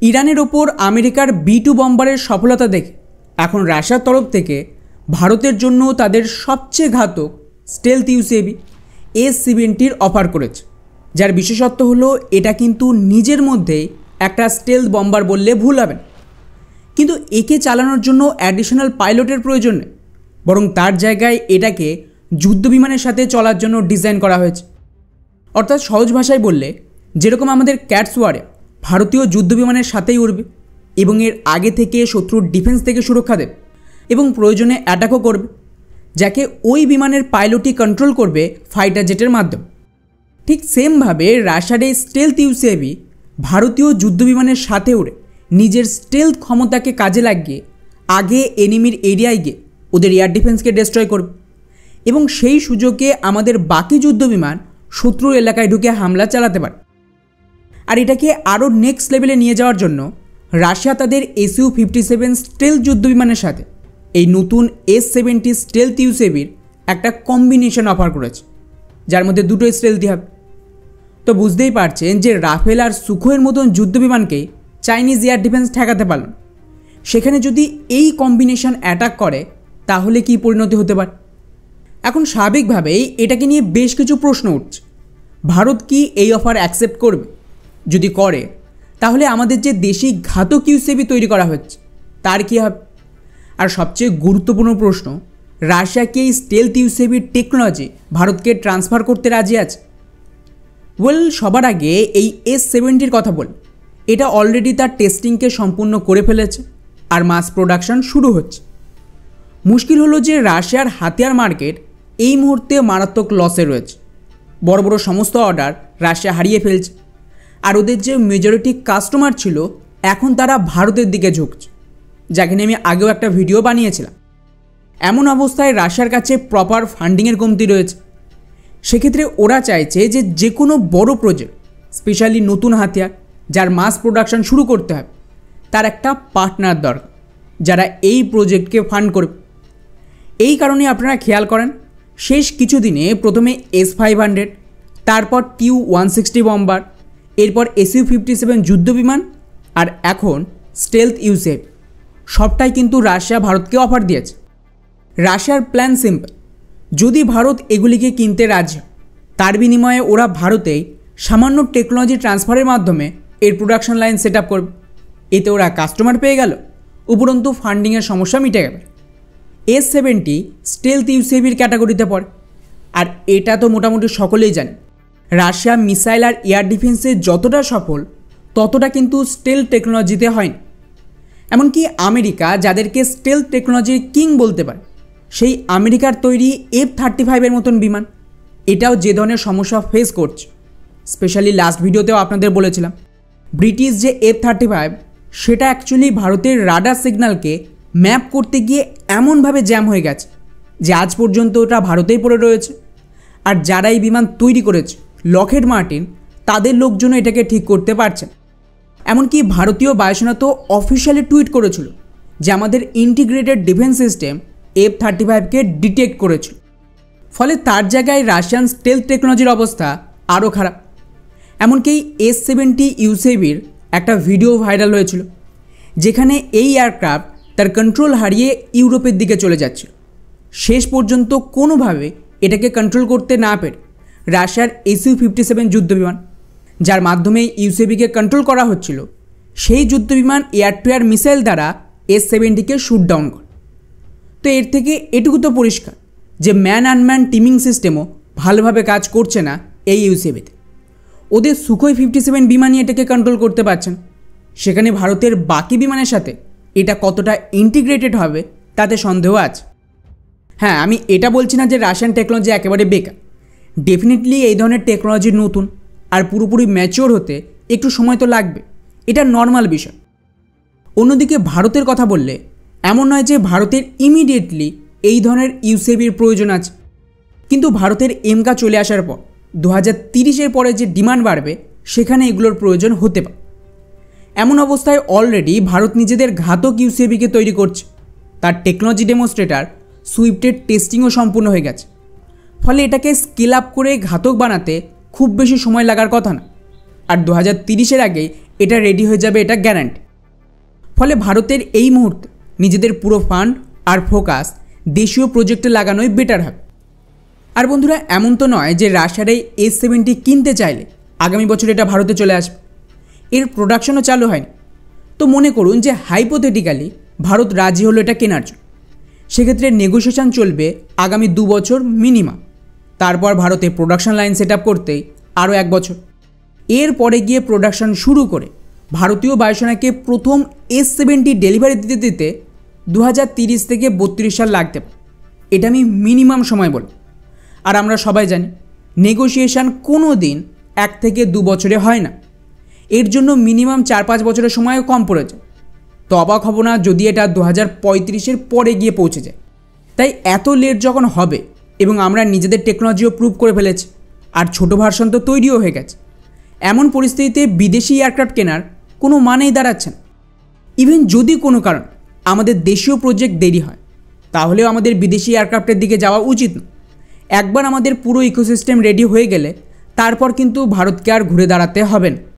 ইরানের ওপর আমেরিকার B2 বম্বারের সফলতা দেখে এখন রাশিয়ার তরফ থেকে ভারতের জন্য তাদের সবচেয়ে ঘাতক স্টেলথ ইউসিএভি S-70 অফার করেছে, যার বিশেষত্ব হলো এটা কিন্তু নিজের মধ্যেই একটা স্টেলথ বম্বার বললে ভুল হবে না। কিন্তু একে চালানোর জন্য অ্যাডিশনাল পাইলটের প্রয়োজন নেই, বরং তার জায়গায় এটাকে যুদ্ধবিমানের সাথে চলার জন্য ডিজাইন করা হয়েছে। অর্থাৎ সহজ ভাষায় বললে যেরকম আমাদের ক্যাটস ওয়ারে ভারতীয় যুদ্ধবিমানের সাথেই উড়বে এবং এর আগে থেকে শত্রুর ডিফেন্স থেকে সুরক্ষা দেবে এবং প্রয়োজনে অ্যাটাকও করবে, যাকে ওই বিমানের পাইলটই কন্ট্রোল করবে ফাইটার জেটের মাধ্যমে। ঠিক সেমভাবে রাশিয়ার এই স্টেলথ ইউসিএভি ভারতীয় যুদ্ধবিমানের সাথে উড়ে নিজের স্টেলথ ক্ষমতাকে কাজে লাগিয়ে আগে এনিমির এরিয়ায় গিয়ে ওদের এয়ার ডিফেন্সকে ডিস্ট্রয় করবে এবং সেই সুযোগে আমাদের বাকি যুদ্ধবিমান শত্রুর এলাকায় ঢুকে হামলা চালাতে পারে। আর এটাকে আরও নেক্সট লেভেলে নিয়ে যাওয়ার জন্য রাশিয়া তাদের Su-57 স্টেলথ যুদ্ধবিমানের সাথে এই নতুন S-70 স্টেলথ ইউসিএভির একটা কম্বিনেশন অফার করেছে, যার মধ্যে দুটোই স্টেলথি হবে। তো বুঝতেই পারছেন যে রাফেল আর সুখোয়ের মতন যুদ্ধবিমানকেই চাইনিজ এয়ার ডিফেন্স ঠেকাতে পারল, সেখানে যদি এই কম্বিনেশন অ্যাটাক করে তাহলে কি পরিণতি হতে পারে। এখন স্বাভাবিকভাবেই এটাকে নিয়ে বেশ কিছু প্রশ্ন উঠছে। ভারত কি এই অফার অ্যাকসেপ্ট করবে? যদি করে তাহলে আমাদের যে দেশি ঘাতক ইউসিএভি তৈরি করা হচ্ছে তার কী হবে? আর সবচেয়ে গুরুত্বপূর্ণ প্রশ্ন, রাশিয়া কি এই স্টেলথ ইউসিএভির টেকনোলজি ভারতকে ট্রান্সফার করতে রাজি আছে? সবার আগে এই S-70 কথা বল, এটা অলরেডি তার টেস্টিংকে সম্পূর্ণ করে ফেলেছে আর মাস প্রোডাকশন শুরু হচ্ছে। মুশকিল হলো যে রাশিয়ার হাতিয়ার মার্কেট এই মুহূর্তে মারাত্মক লসে রয়েছে। বড় বড় সমস্ত অর্ডার রাশিয়া হারিয়ে ফেলছে, আর ওদের যে মেজরিটি কাস্টমার ছিল এখন তারা ভারতের দিকে ঝুঁকছে, যাকে নিয়ে আমি আগেও একটা ভিডিও বানিয়েছিলাম। এমন অবস্থায় রাশিয়ার কাছে প্রপার ফান্ডিংয়ের কমতি রয়েছে। সেক্ষেত্রে ওরা চাইছে যে কোনো বড় প্রজেক্ট, স্পেশালি নতুন হাতিয়ার যার মাস প্রোডাকশন শুরু করতে হবে, তার একটা পার্টনার দরকার যারা এই প্রজেক্টকে ফান্ড করবে। এই কারণে আপনারা খেয়াল করেন শেষ কিছুদিনে প্রথমে S-500, তারপর Tu-160 বম্বার, এরপর Su-57 যুদ্ধবিমান, আর এখন স্টেলথ ইউসিএভি, সবটাই কিন্তু রাশিয়া ভারতকে অফার দিয়েছে। রাশিয়ার প্ল্যান সিম্পল, যদি ভারত এগুলিকে কিনতে রাজি হয় তার বিনিময়ে ওরা ভারতেই সামান্য টেকনোলজি ট্রান্সফারের মাধ্যমে এর প্রোডাকশন লাইন সেট আপ করবে। এতে ওরা কাস্টমার পেয়ে গেল, উপরন্তু ফান্ডিংয়ের সমস্যা মিটে গেল। S-70 স্টেলথ ইউসিএভির ক্যাটাগরিতে পড়ে, আর এটা তো মোটামুটি সকলেই জানে। রাশিয়া মিসাইল আর এয়ার ডিফেন্সে যতটা সফল ততটা কিন্তু স্টেলথ টেকনোলজিতে হয়নি। এমনকি আমেরিকা যাদেরকে স্টেলথ টেকনোলজির কিং বলতে পারে, সেই আমেরিকার তৈরি F-35 মতন বিমান এটাও যে ধরনের সমস্যা ফেস করছে, স্পেশালি লাস্ট ভিডিওতেও আপনাদের বলেছিলাম, ব্রিটিশ যে F-35 সেটা অ্যাকচুয়ালি ভারতের রাডার সিগন্যালকে ম্যাপ করতে গিয়ে এমনভাবে জ্যাম হয়ে গেছে যে আজ পর্যন্ত ওটা ভারতেই পড়ে রয়েছে। আর যারা এই বিমান তৈরি করেছে লকহিড মার্টিন, তাদের লোকজন এটাকে ঠিক করতে পারছে। এমনকি ভারতীয় বায়ুসেনা তো অফিসিয়ালি টুইট করেছিল যে আমাদের ইন্টিগ্রেটেড ডিফেন্স সিস্টেম F-35কে ডিটেক্ট করেছিল। ফলে তার জায়গায় রাশিয়ান স্টেলথ টেকনোলজির অবস্থা আরও খারাপ। এমনকি S-70 ইউসিএভির একটা ভিডিও ভাইরাল হয়েছিল যেখানে এই এয়ারক্রাফট তার কন্ট্রোল হারিয়ে ইউরোপের দিকে চলে যাচ্ছিল। শেষ পর্যন্ত কোনোভাবে এটাকে কন্ট্রোল করতে না পেরে রাশিয়ার Su-57 যুদ্ধবিমান, যার মাধ্যমে ইউসিএভিকে কন্ট্রোল করা হচ্ছিল, সেই যুদ্ধবিমান এয়ার টু এয়ার মিসাইল দ্বারা S-70কে শুট ডাউন করে। তো এর থেকে এটুকু তো পরিষ্কার যে ম্যান আনম্যান টিমিং সিস্টেমও ভালোভাবে কাজ করছে না এই ইউসিএভিতে। ওদের Sukhoi-57 বিমানই এটাকে কন্ট্রোল করতে পারছেন, সেখানে ভারতের বাকি বিমানের সাথে এটা কতটা ইন্টিগ্রেটেড হবে তাতে সন্দেহ আছে। হ্যাঁ, আমি এটা বলছি না যে রাশিয়ান টেকনোলজি একেবারে বেকার। ডেফিনেটলি এই ধরনের টেকনোলজি নতুন আর পুরোপুরি ম্যাচিওর হতে একটু সময় তো লাগবে, এটা নর্মাল বিষয়। অন্যদিকে ভারতের কথা বললে এমন নয় যে ভারতের ইমিডিয়েটলি এই ধরনের ইউসিএভির প্রয়োজন আছে, কিন্তু ভারতের এমকা চলে আসার পর 2030-এর পরে যে ডিমান্ড বাড়বে সেখানে এগুলোর প্রয়োজন হতে পারে। এমন অবস্থায় অলরেডি ভারত নিজেদের ঘাতক ইউসিএভিকে তৈরি করছে, তার টেকনোলজি ডেমনস্ট্রেটার সুইফটের টেস্টিংও সম্পূর্ণ হয়ে গেছে। ফলে এটাকে স্কেল আপ করে ঘাতক বানাতে খুব বেশি সময় লাগার কথা না। আর 2030-এর আগেই এটা রেডি হয়ে যাবে, এটা গ্যারান্টি। ফলে ভারতের এই মুহূর্তে নিজেদের পুরো ফান্ড আর ফোকাস দেশীয় প্রজেক্টে লাগানোই বেটার হবে। আর বন্ধুরা, এমন তো নয় যে রাশিয়ার এই S-70 কিনতে চাইলে আগামী বছর এটা ভারতে চলে আসবে। এর প্রোডাকশনও চালু হয়নি। তো মনে করুন যে হাইপোথেটিক্যালি ভারত রাজি হলো এটা কেনার জন্য। সেক্ষেত্রে নেগোসিয়েশন চলবে আগামী 2 বছর মিনিমাম। তারপর ভারতে প্রোডাকশন লাইন সেট আপ করতেই আরও 1 বছর। এরপরে গিয়ে প্রোডাকশন শুরু করে ভারতীয় বায়ুসেনাকে প্রথম S-70 ডেলিভারি দিতে দিতে 2030 থেকে 32 সাল লাগতে পারে। এটা আমি মিনিমাম সময় বলি। আর আমরা সবাই জানি নেগোসিয়েশন কোনো দিন 1 থেকে 2 বছরে হয় না। এর জন্য মিনিমাম 4-5 বছরের সময়ও কম পড়ে যায়। তো অবাক হব না যদি এটা 2035-এর পরে গিয়ে পৌঁছে যায়। তাই এত লেট যখন হবে এবং আমরা নিজেদের টেকনোলজিও প্রুভ করে ফেলেছি আর ছোটো ভার্সন তো তৈরিও হয়ে গেছে, এমন পরিস্থিতিতে বিদেশি এয়ারক্রাফট কেনার কোনো মানেই দাঁড়াচ্ছে না। ইভেন যদি কোনো কারণ আমাদের দেশীয় প্রজেক্ট দেরি হয়, তাহলেও আমাদের বিদেশি এয়ারক্রাফটের দিকে যাওয়া উচিত না। একবার আমাদের পুরো ইকোসিস্টেম রেডি হয়ে গেলে তারপর কিন্তু ভারতকে আর ঘুরে দাঁড়াতে হবে না।